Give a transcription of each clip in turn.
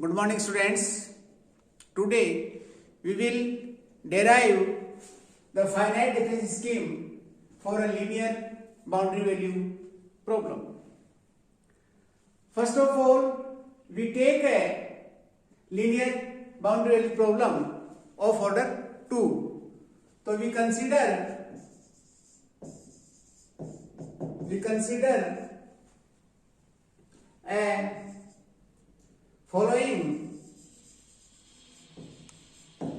Good morning students. Today we will derive the finite difference scheme for a linear boundary value problem. First of all, we take a linear boundary value problem of order 2. So we consider a following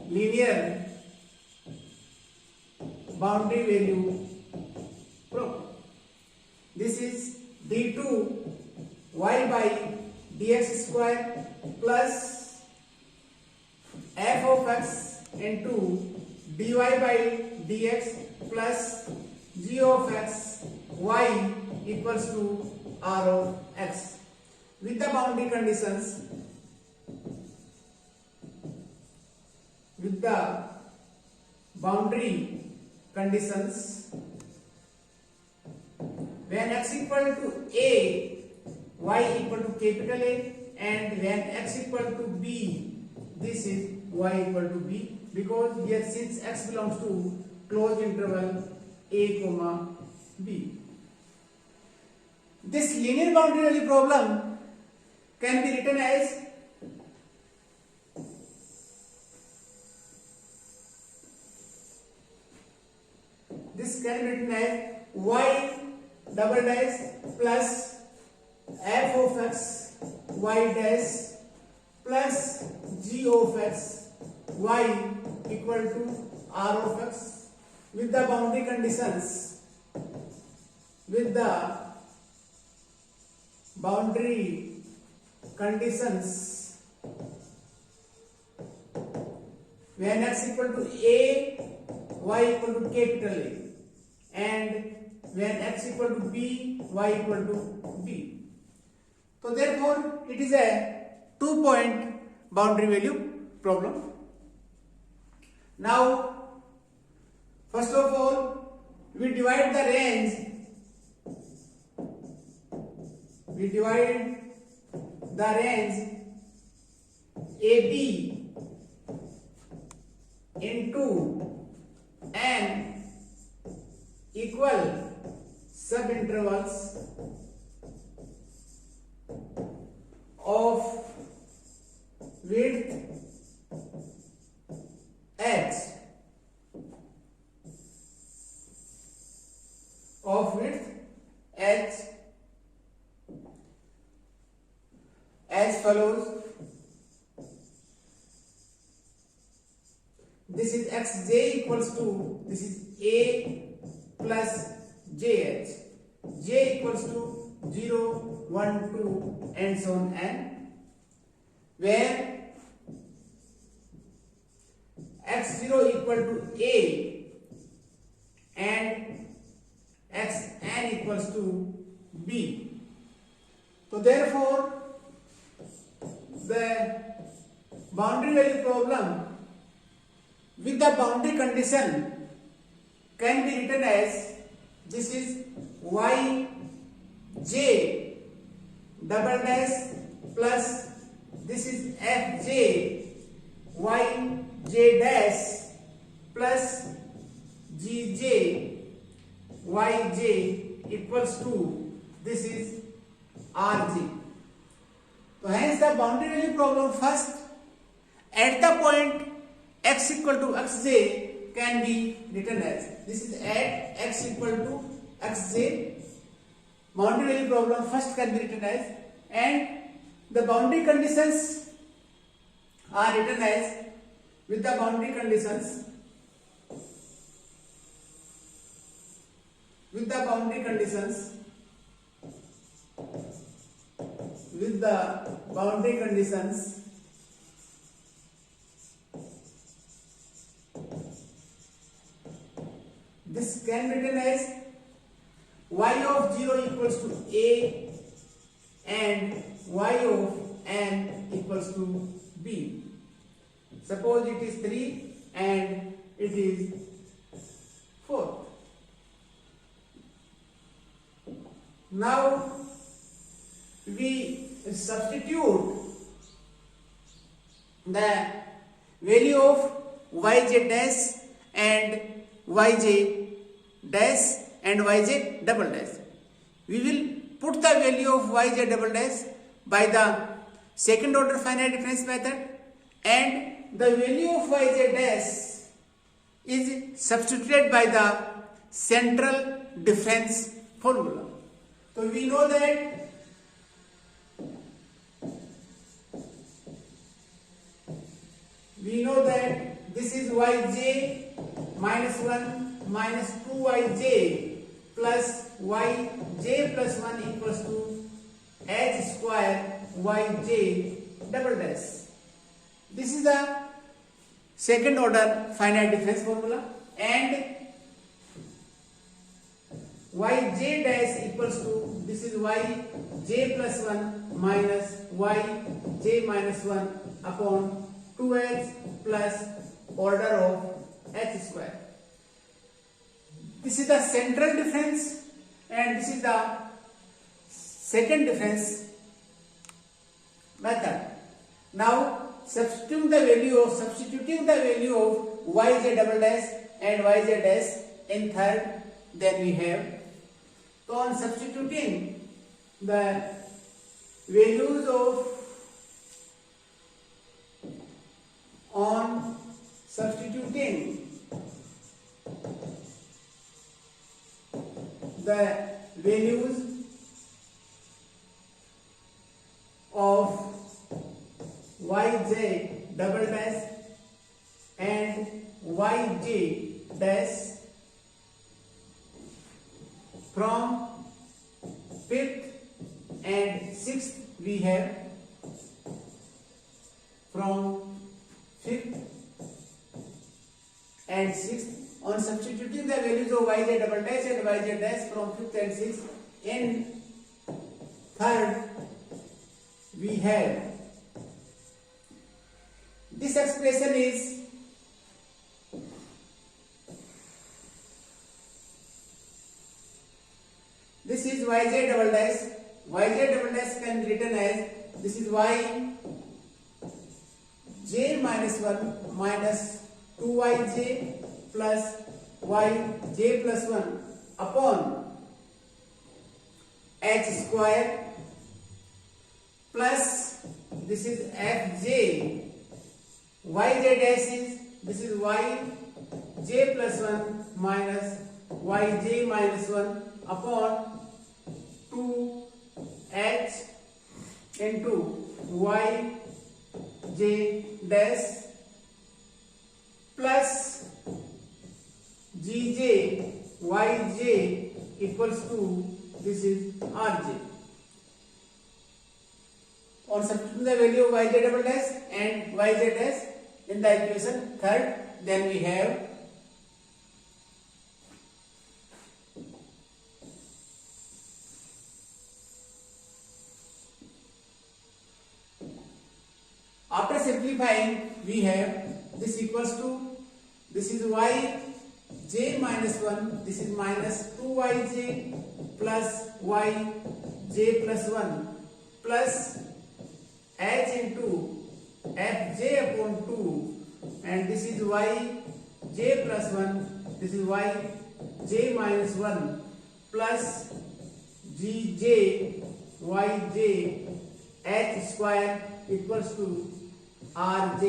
linear boundary value problem. This is d2 y by dx square plus f of x into dy by dx plus g of x y equals to r of x with the boundary conditions. When x equal to a, y equal to capital A, and when x equal to b, this is y equal to b, because here since x belongs to closed interval a comma b. This linear boundary value problem can be written as y double dash plus f of x y dash plus g of x y equal to r of x with the boundary conditions. When x equal to a, y equal to capital A, and when x equal to b, y equal to b. So therefore it is a 2-point boundary value problem. Now first of all we divide the range. AB into n equal subintervals of width h as follows. This is xj equals to, this is a plus jh, j equals to 0, 1, 2 and so on, and where x0 equal to a and xn equals to b. So therefore the boundary value problem with the boundary condition can be written as, this is y j double dash plus this is f j y j dash plus g j y j equals to, this is r j. So hence the boundary value problem first at the point x equal to xj can be written as, this is at x equal to xj, boundary value problem first can be written as, and the boundary conditions are written as, with the boundary conditions this can be written as y of 0 equals to a and y of n equals to b. Suppose it is 3 and it is 4. Now we substitute the value of yj dash and yj dash and yj double dash. We will put the value of yj double dash by the second order finite difference method, and the value of yj dash is substituted by the central difference formula. So we know that this is yj minus 1 minus 2yj plus yj plus 1 equals to h square yj double dash. This is the second order finite difference formula, and yj dash equals to, this is yj plus 1 minus yj minus 1 upon 2h plus order of h square. This is the central difference and this is the second difference method. Now substituting the value of yj double dash and yj dash in third, then we have, so on substituting the values of yj double dash and yj dash from fifth and sixth, we have from fifth and sixth. On substituting the values of yj double dash and yj dash from fifth and sixth in third, we have this expression is yj double dash. Yj double dash can be written as, this is yj minus 1 minus 2yj plus yj plus 1 upon h square plus, this is fj. Yj dash is, this is yj plus 1 minus yj minus 1 upon 2h into yj dash plus gj yj equals to, this is rj. On substituting the value of yj double dash and yj dash in the equation third, then we have after simplifying, we have this equals to, this is yj minus 1, this is minus 2yj plus yj plus 1 plus h into fj upon 2, and this is yj plus 1, this is yj minus 1 plus gj yj h square equals to rj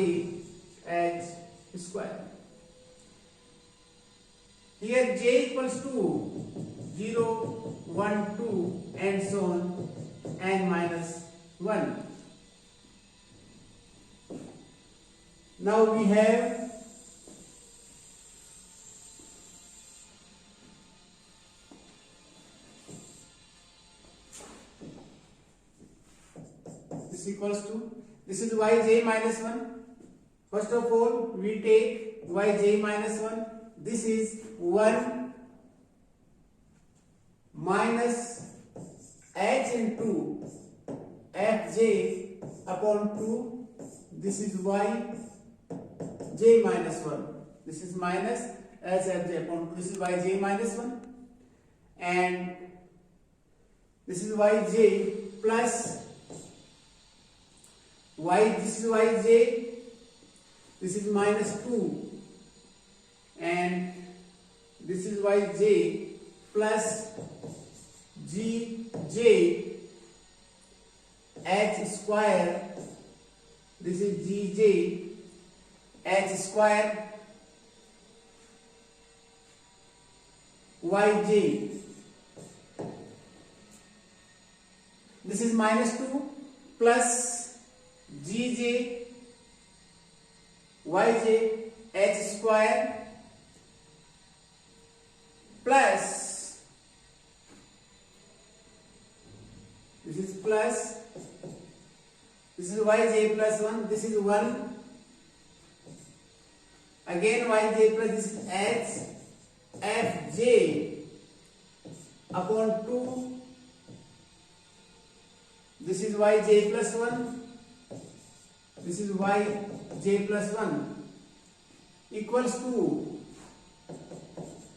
h square. Here j equals to 0, 1, 2 and so on, n minus 1. Now we have this equals to, this is yj minus 1. First of all, we take yj minus 1. This is 1 minus h into fj upon 2. This is yj minus 1. This is minus h fj upon 2. This is yj minus 1. And this is yj plus this is yj this is minus 2, and this is yj plus gj h square, this is gj h square yj, this is minus 2 plus gj yj h square plus, this is plus, this is yj plus 1, this is 1, again yj plus, this is h fj upon 2, this is yj plus 1, this is yj plus 1 equals to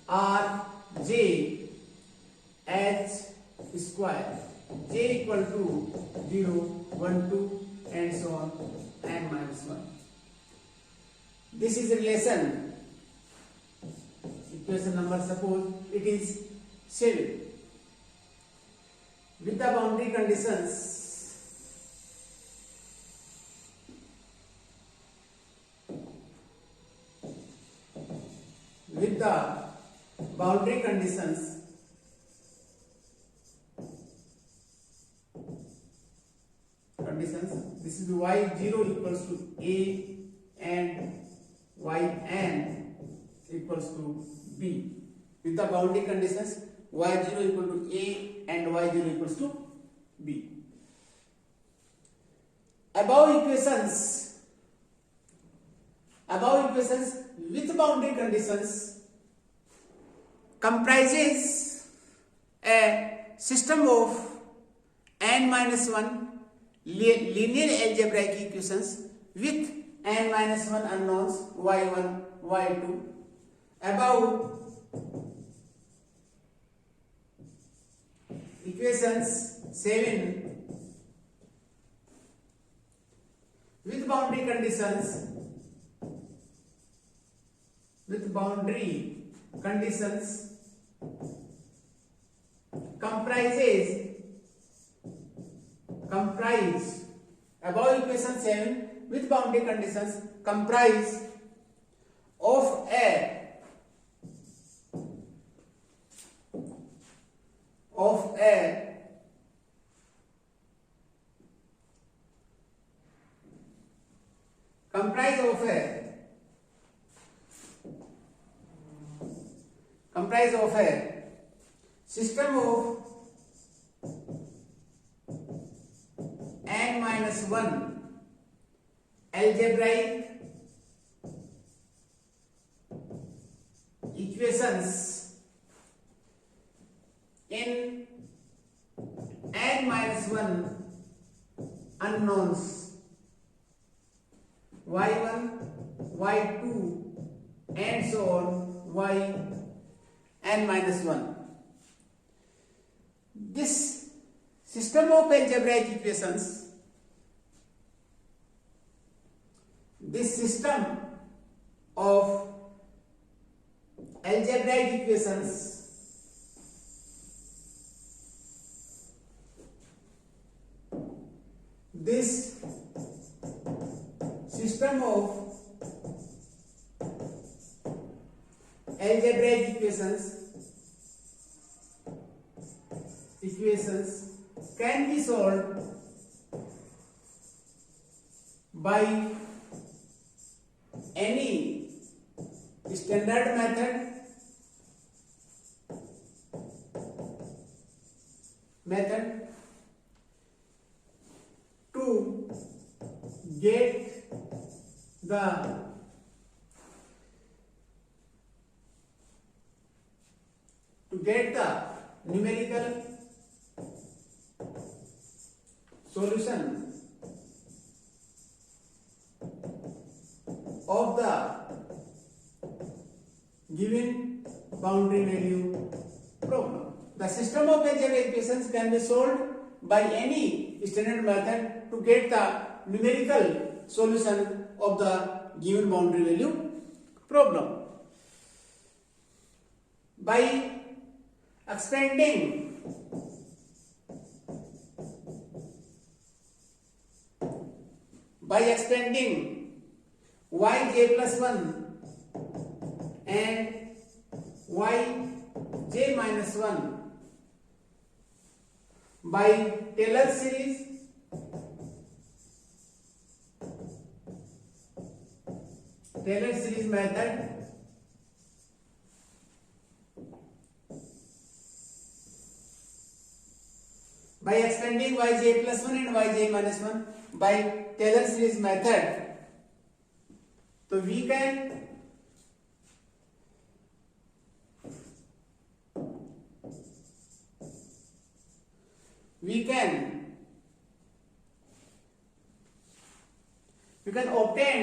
rj h square, j equal to 0, 1, 2 and so on, and minus 1. This is a relation, equation number, suppose it is 7. With the boundary conditions, with the boundary conditions, this is y0 equals to a and yn equals to b. With the boundary conditions, y0 equal to a and y0 equals to b. Above equations with boundary conditions comprises a system of n-1 linear algebraic equations with n-1 unknowns y1, y2. Above equations 7 with boundary conditions comprise above equation 7 with boundary conditions comprise of a system of n-1 algebraic equations in n-1 unknowns y1, y2 and so on, yn-1. This system of algebraic equations, this system of algebraic equations this system of algebraic equations can be solved by any standard method to get the numerical solution of the given boundary value problem. The system of algebraic equations can be solved by any standard method to get the numerical solution of the given boundary value problem. By expanding yj plus 1 and yj minus 1 by Taylor series method, by expanding yj plus 1 and yj minus 1 by Taylor series method, so we can obtain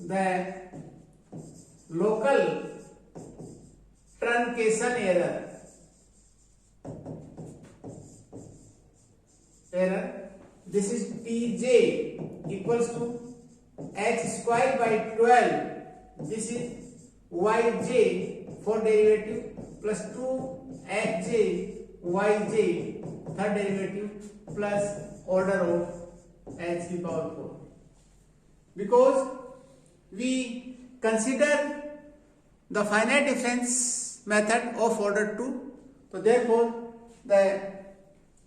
the local truncation error. This is Tj equals to h square by 12. This is yj for derivative plus 2hj yj third derivative plus order of h to the power 4. Because we consider the finite difference method of order 2, so therefore the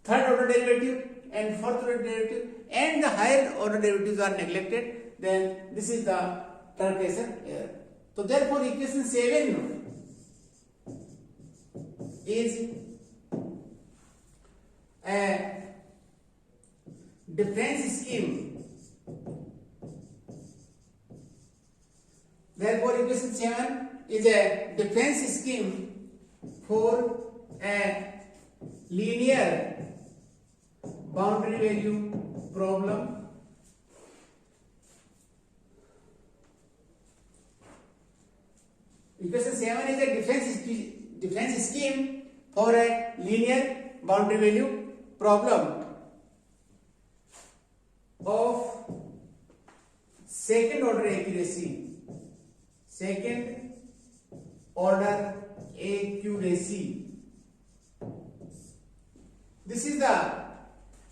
third order derivative and fourth order derivative and the higher order derivatives are neglected, then this is the truncation error. So therefore equation 7 is a difference scheme. Therefore equation 7 is a difference scheme for a linear boundary value problem. Equation 7 is a difference scheme for a linear boundary value problem of second order accuracy. Second order accuracy. This is the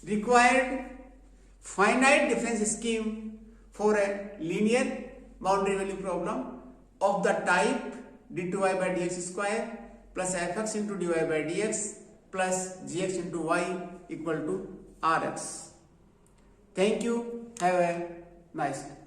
required finite difference scheme for a linear boundary value problem of the type d2y by dx square plus fx into dy by dx plus gx into y equal to rx. Thank you. Have a nice day.